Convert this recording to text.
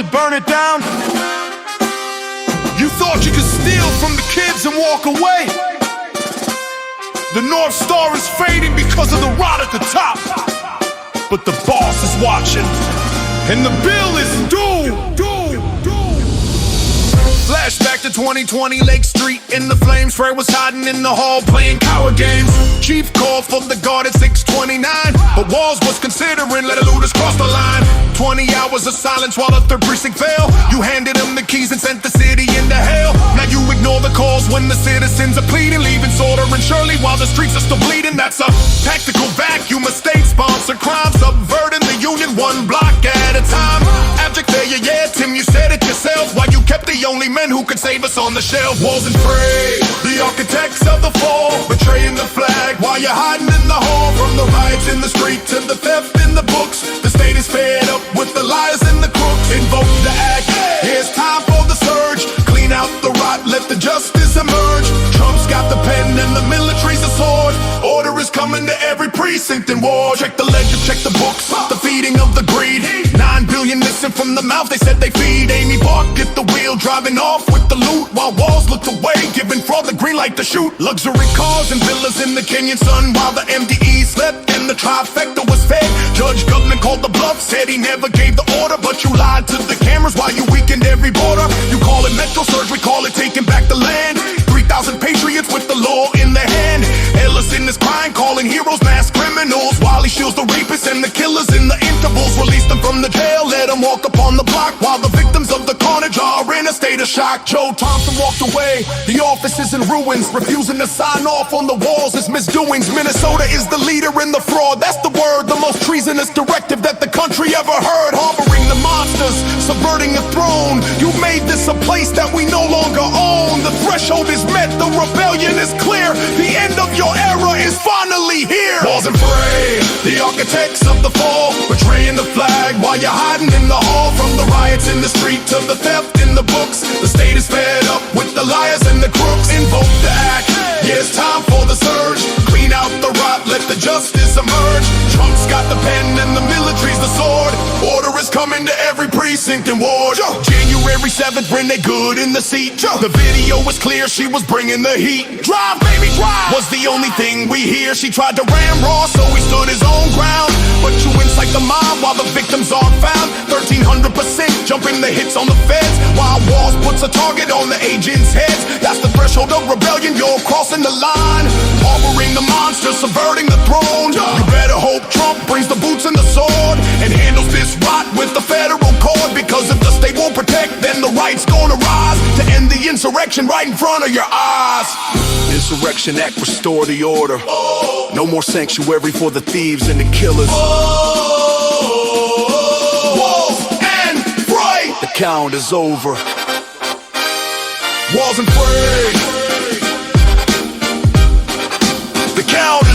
could burn it down? You thought you could steal from the kids and walk away? The North Star is fading because of the rot at the top. But the boss is watching, and the bill is due. Flashback to 2020 Lake Street in the flames. Frey was hiding in the hall playing coward games. Chief called for the guard at 6:29, but Walls was considering letting looters cross the line. 20 hours of silence while the third precinct fell. You handed him the keys and sent the city into hell. Now you ignore the calls when the citizens are pleading, leaving Sorter and Shirley while the streets are still bleeding. That's a tactical vacuum of state-sponsored crime, subverting the union one block at a time. Abject failure, yeah, Tim, you said it yourself. Why you kept the only men who could save us on the shelf. Walls and Frey, the architects of the fall, betraying the flag while you're hiding in the hall. From the riots in the street to the theft in the books, the state is fed up with the liars and the crooks. Invoke the act, yeah, it's time for the surge. Clean out the rot, let the justice emerge. Trump's got the pen and the military's a sword. Order is coming to every precinct in war. Check the ledger, check the books, the feeding of the greed. 9 billion missing from the mouth they said they feed. Amy Bark at the wheel, driving off with the loot, while Walls looked away, giving fraud the green light to shoot. Luxury cars and villas in the Kenyan sun, while the MDE slept and the trifecta was fed. Judge Government called the bluff, said he never gave the order, but you lied to the cameras while you weakened every border. You call it Metro Surge, we call it taking back the land. 3,000 patriots with the law in their hand. Ellison is crying, calling heroes mass criminals, while he shields the rapists and the killers in the intervals. Release them from the jail, let them walk upon the block, while the victims of the carnage are in a state of shock. Joe Thompson walked away, the office is in ruins, refusing to sign off on the walls is misdoings. Minnesota is the leader in the fraud, that's the word, the most treasonous directive that the country ever heard. Harboring the monsters, subverting the throne, you made this a place that we no longer own. The threshold is met, the rebellion is clear, the end of your era is finally here. Walls and Frey, the architects of the fall, betraying the flag while you're hiding in the hall. From the riots in the street to the theft in the books, the state is fed up with the liars and the crooks. Invoke the act, yeah, it's time for the surge. Clean out the rot, let the justice emerge. Trump's got the pen and the military's the sword. Order is coming to every precinct and ward. January 7th, Renee Good in the seat. The video was clear, she was bringing the heat. Drive, baby, drive was the only thing we hear. She tried to ram Ross, so he stood his own ground. But you incite the mob while the victims aren't found. 1300% jumping the hits on the feds, while Walls puts a target on the agents' heads. That's the threshold of rebellion, you're crossing the line. Harboring the monster, subverting the throne. You better hope Trump brings the boots and the sword, and handles this rot with the federal court. Because if the state won't protect, then the right's gonna rise to end the insurrection right in front of your eyes. Insurrection Act, restore the order. No more sanctuary for the thieves and the killers. Walls and Frey, the count is over. Walls and Frey, the count